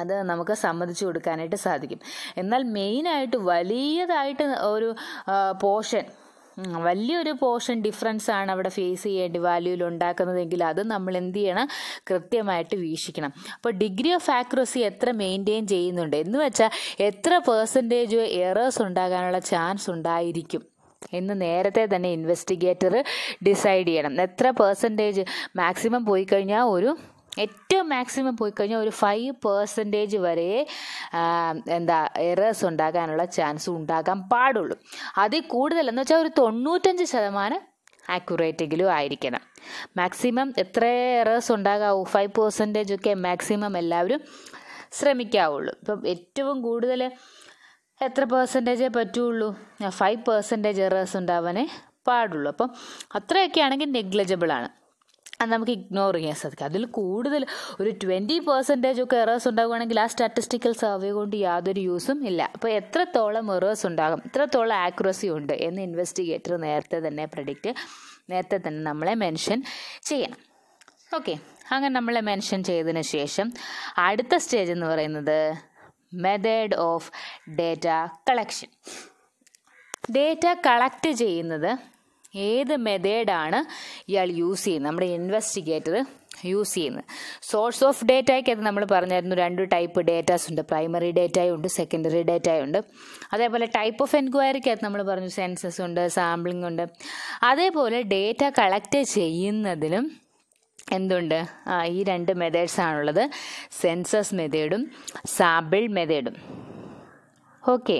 അത് നമുക്ക് സമ്മതിച്ചു കൊടുക്കാനായിട്ട് സാധിക്കും. എന്നാൽ മെയിനായിട്ട് വലിയതായിട്ട് ഒരു വലിയൊരു പോർഷൻ ഡിഫറൻസ് ആണ് അവിടെ ഫേസ് ചെയ്യേണ്ടി വാല്യൂയിൽ ഉണ്ടാക്കുന്നതെങ്കിൽ അത് നമ്മൾ എന്ത് ചെയ്യണം? കൃത്യമായിട്ട് വീക്ഷിക്കണം. അപ്പോൾ ഡിഗ്രി ഓഫ് ആക്യുറസി എത്ര മെയിൻറ്റെയിൻ ചെയ്യുന്നുണ്ട് എന്ന് വെച്ചാൽ എത്ര പെർസെൻറ്റേജ് എറേഴ്സ് ഉണ്ടാകാനുള്ള ചാൻസ് ഉണ്ടായിരിക്കും എന്ന് നേരത്തെ തന്നെ ഇൻവെസ്റ്റിഗേറ്റർ ഡിസൈഡ് ചെയ്യണം. എത്ര പെർസെൻറ്റേജ് മാക്സിമം പോയി കഴിഞ്ഞാൽ ഏറ്റവും മാക്സിമം പോയി കഴിഞ്ഞാൽ ഒരു 5% വരെ എറേഴ്സ് ഉണ്ടാകാനുള്ള ചാൻസ് ഉണ്ടാകാൻ പാടുള്ളൂ. അതിൽ കൂടുതൽ എന്ന് വെച്ചാൽ ഒരു 95% ആക്യുറേറ്റെങ്കിലും ആയിരിക്കണം. മാക്സിമം എത്ര എറേഴ്സ് ഉണ്ടാകാവൂ? 5% ഒക്കെ മാക്സിമം എല്ലാവരും ശ്രമിക്കാവുള്ളൂ. ഇപ്പം ഏറ്റവും കൂടുതൽ എത്ര പെർസെൻറ്റേജേ പറ്റുള്ളൂ? 5% എറേഴ്സ് ഉണ്ടാവാനേ പാടുള്ളൂ. അപ്പം അത്രയൊക്കെ ആണെങ്കിൽ നെഗ്ലിജിബിളാണ്, അത് നമുക്ക് ഇഗ്നോർ ചെയ്യാൻ സാധിക്കും. അതിൽ കൂടുതൽ ഒരു 20% ഒക്കെ എറേഴ്സ് ഉണ്ടാകുകയാണെങ്കിൽ ആ സ്റ്റാറ്റിസ്റ്റിക്കൽ സർവേ കൊണ്ട് യാതൊരു യൂസും ഇല്ല. അപ്പോൾ എത്രത്തോളം എറേഴ്സ് ഉണ്ടാകും, എത്രത്തോളം ആക്യുറസി ഉണ്ട് എന്ന് ഇൻവെസ്റ്റിഗേറ്റർ നേരത്തെ തന്നെ നമ്മളെ മെൻഷൻ ചെയ്യണം. ഓക്കെ, അങ്ങനെ നമ്മളെ മെൻഷൻ ചെയ്തതിന് ശേഷം അടുത്ത സ്റ്റേജ് എന്ന് പറയുന്നത് method of data collection. Data collect ചെയ്യുന്നത് ഏത് മെത്തേഡാണ് ഇയാൾ യൂസ് ചെയ്യുന്നത്, നമ്മുടെ ഇൻവെസ്റ്റിഗേറ്റർ യൂസ് ചെയ്യുന്നത്? സോഴ്സ് ഓഫ് ഡേറ്റയ്ക്കകത്ത് നമ്മൾ പറഞ്ഞായിരുന്നു 2 ടൈപ്പ് ഡേറ്റാസ് ഉണ്ട്, പ്രൈമറി ഡേറ്റയും ഉണ്ട്, സെക്കൻഡറി ഡേറ്റയും ഉണ്ട്. അതേപോലെ ടൈപ്പ് ഓഫ് എൻക്വയറിക്കകത്ത് നമ്മൾ പറഞ്ഞു സെൻസസ് ഉണ്ട്, സാമ്പിളിംഗ് ഉണ്ട്. അതേപോലെ ഡേറ്റ കളക്ട് ചെയ്യുന്നതിലും എന്തുണ്ട്? ഈ 2 മെത്തേഡ്സ് ആണുള്ളത്, സെൻസസ് മെത്തേഡും സാമ്പിൾ മെത്തേഡും. ഓക്കെ,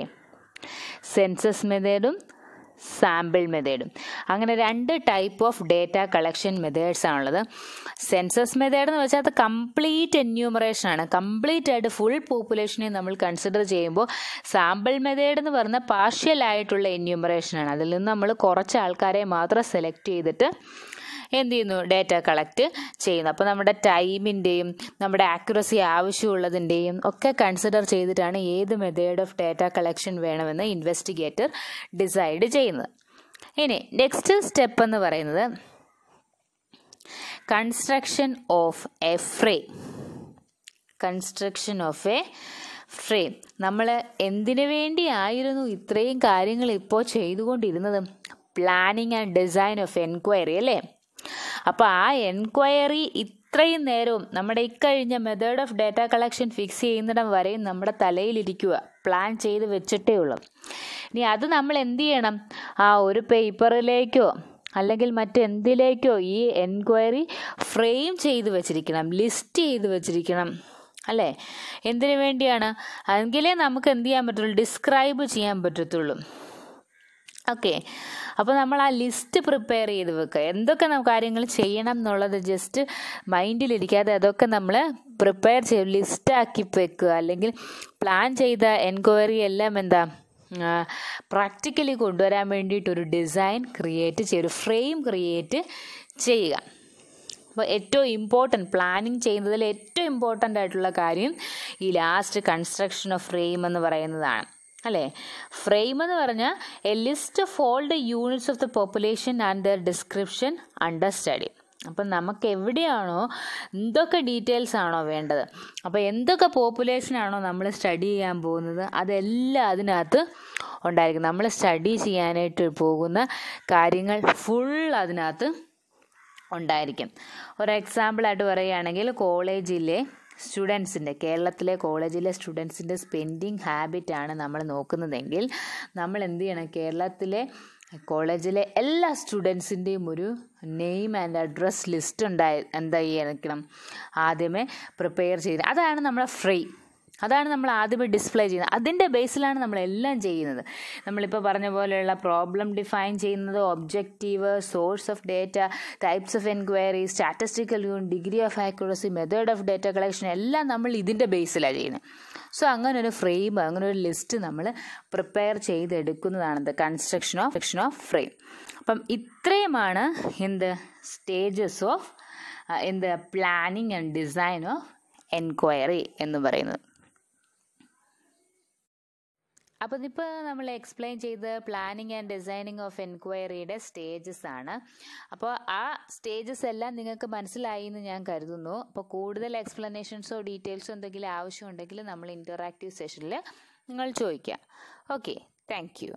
സെൻസസ് മെത്തേഡും സാമ്പിൾ മെത്തേഡും. അങ്ങനെ 2 type of data collection methods ആണുള്ളത്. സെൻസസ് മെത്തേഡ് എന്ന് വെച്ചാൽ അത് കംപ്ലീറ്റ് എന്യൂമറേഷൻ ആണ്, കംപ്ലീറ്റ് ആയിട്ട് ഫുൾ പോപ്പുലേഷനെ നമ്മൾ കൺസിഡർ ചെയ്യുമ്പോൾ. സാമ്പിൾ മെത്തേഡ് എന്ന് പറഞ്ഞാൽ പാർഷ്യൽ ആയിട്ടുള്ള എന്യൂമറേഷൻ ആണ്, അതിൽ നിന്ന് നമ്മൾ കുറച്ച് ആൾക്കാരെ മാത്രം സെലക്ട് ചെയ്തിട്ട് എന്ത് ചെയ്യുന്നു? ഡേറ്റ കളക്ട് ചെയ്യുന്നു. അപ്പോൾ നമ്മുടെ ടൈമിൻ്റെയും നമ്മുടെ ആക്യുറസി ആവശ്യമുള്ളതിൻ്റെയും ഒക്കെ കൺസിഡർ ചെയ്തിട്ടാണ് ഏത് മെത്തേഡ് ഓഫ് ഡേറ്റ കളക്ഷൻ വേണമെന്ന് ഇൻവെസ്റ്റിഗേറ്റർ ഡിസൈഡ് ചെയ്യുന്നത്. ഇനി നെക്സ്റ്റ് സ്റ്റെപ്പ് എന്ന് പറയുന്നത് construction of a frame. Construction of a frame. നമ്മൾ എന്തിനു വേണ്ടിയായിരുന്നു ഇത്രയും കാര്യങ്ങൾ ഇപ്പോൾ ചെയ്തുകൊണ്ടിരുന്നത്? Planning and design of enquiry അല്ലേ? അപ്പോൾ ആ എൻക്വയറി ഇത്രയും നേരവും നമ്മുടെ ഇക്കഴിഞ്ഞ method of data collection fix ചെയ്യുന്നിടം വരെയും നമ്മുടെ തലയിലിരിക്കുക, പ്ലാൻ ചെയ്ത് വെച്ചിട്ടേ ഉള്ളൂ. ഇനി അത് നമ്മൾ എന്ത് ചെയ്യണം? ഒരു പേപ്പറിലേക്കോ അല്ലെങ്കിൽ മറ്റെന്തിലേക്കോ ഈ എൻക്വയറി ഫ്രെയിം ചെയ്ത് വെച്ചിരിക്കണം, ലിസ്റ്റ് ചെയ്ത് വെച്ചിരിക്കണം അല്ലേ? എന്തിനു വേണ്ടിയാണ്? എങ്കിലേ നമുക്ക് എന്ത് ചെയ്യാൻ പറ്റുള്ളൂ? ഡിസ്ക്രൈബ് ചെയ്യാൻ പറ്റത്തുള്ളൂ. ഓക്കെ, അപ്പോൾ നമ്മൾ ആ ലിസ്റ്റ് പ്രിപ്പയർ ചെയ്ത് വെക്കുക. എന്തൊക്കെ കാര്യങ്ങൾ ചെയ്യണം എന്നുള്ളത് ജസ്റ്റ് മൈൻഡിലിരിക്കാതെ അതൊക്കെ നമ്മൾ പ്രിപ്പയർ ചെയ്ത് ലിസ്റ്റാക്കി വെക്കുക. അല്ലെങ്കിൽ പ്ലാൻ ചെയ്ത എൻക്വയറി എല്ലാം പ്രാക്ടിക്കലി കൊണ്ടുവരാൻ വേണ്ടിയിട്ടൊരു ഡിസൈൻ ക്രിയേറ്റ് ചെയ്യുക, ഒരു ഫ്രെയിം ക്രിയേറ്റ് ചെയ്യുക. അപ്പോൾ ഏറ്റവും ഇമ്പോർട്ടൻറ്റ്, പ്ലാനിങ് ചെയ്യുന്നതിൽ ഏറ്റവും ഇമ്പോർട്ടൻ്റ് ആയിട്ടുള്ള കാര്യം ഈ ലാസ്റ്റ് കൺസ്ട്രക്ഷൻ ഓഫ് ഫ്രെയിം എന്ന് പറയുന്നതാണ് അല്ലേ? ഫ്രെയിം എന്ന് പറഞ്ഞാൽ A list of all the units of the population and there description under study. അപ്പം നമുക്ക് എവിടെയാണോ എന്തൊക്കെ ഡീറ്റെയിൽസ് ആണോ വേണ്ടത്, അപ്പോൾ എന്തൊക്കെ പോപ്പുലേഷനാണോ നമ്മൾ സ്റ്റഡി ചെയ്യാൻ പോകുന്നത് അതെല്ലാം അതിനകത്ത് ഉണ്ടായിരിക്കും. നമ്മൾ സ്റ്റഡി ചെയ്യാനായിട്ട് പോകുന്ന കാര്യങ്ങൾ ഫുൾ അതിനകത്ത് ഉണ്ടായിരിക്കും. ഒരു എക്സാമ്പിളായിട്ട് പറയുകയാണെങ്കിൽ കോളേജിലെ സ്റ്റുഡൻസിൻ്റെ, കേരളത്തിലെ കോളേജിലെ സ്റ്റുഡൻസിൻ്റെ സ്പെൻഡിങ് ഹാബിറ്റാണ് നമ്മൾ നോക്കുന്നതെങ്കിൽ നമ്മൾ എന്ത് ചെയ്യണം, കേരളത്തിലെ കോളേജിലെ എല്ലാ സ്റ്റുഡൻസിൻ്റെയും ഒരു നെയിം ആൻഡ് അഡ്രസ് ലിസ്റ്റ് എന്താ ചെയ്യണം, ആദ്യമേ പ്രിപ്പയർ ചെയ്ത്, അതാണ് നമ്മുടെ ഫ്രെയിം, അതാണ് നമ്മൾ ആദ്യമേ ഡിസ്പ്ലേ ചെയ്യുന്നത്. അതിൻ്റെ ബേസിലാണ് നമ്മളെല്ലാം ചെയ്യുന്നത്. നമ്മളിപ്പോൾ പറഞ്ഞ പോലെയുള്ള പ്രോബ്ലം ഡിഫൈൻ ചെയ്യുന്നത്, objective, source of data, types of enquiry, statistical unit, degree of accuracy, method of data collection എല്ലാം നമ്മൾ ഇതിൻ്റെ ബേസിലാണ് ചെയ്യുന്നത്. സോ അങ്ങനെ ഒരു ഫ്രെയിം, അങ്ങനെ ഒരു ലിസ്റ്റ് നമ്മൾ പ്രിപ്പയർ ചെയ്തെടുക്കുന്നതാണ് കൺസ്ട്രക്ഷൻ ഓഫ് ഫ്രെയിം. അപ്പം ഇത്രയുമാണ് stages of planning and design of enquiry എന്ന് പറയുന്നത്. അപ്പോൾ ഇതിപ്പോൾ നമ്മൾ എക്സ്പ്ലെയിൻ ചെയ്ത് പ്ലാനിങ് ആൻഡ് ഡിസൈനിങ് ഓഫ് എൻക്വയറിയുടെ സ്റ്റേജസ് ആണ്. അപ്പോൾ ആ സ്റ്റേജസ് എല്ലാം നിങ്ങൾക്ക് മനസ്സിലായി എന്ന് ഞാൻ കരുതുന്നു. അപ്പോൾ കൂടുതൽ എക്സ്പ്ലനേഷൻസോ ഡീറ്റെയിൽസോ എന്തെങ്കിലും ആവശ്യമുണ്ടെങ്കിൽ നമ്മൾ ഇൻറ്ററാക്റ്റീവ് സെഷനിൽ നിങ്ങൾ ചോദിക്കുക. Okay, thank you.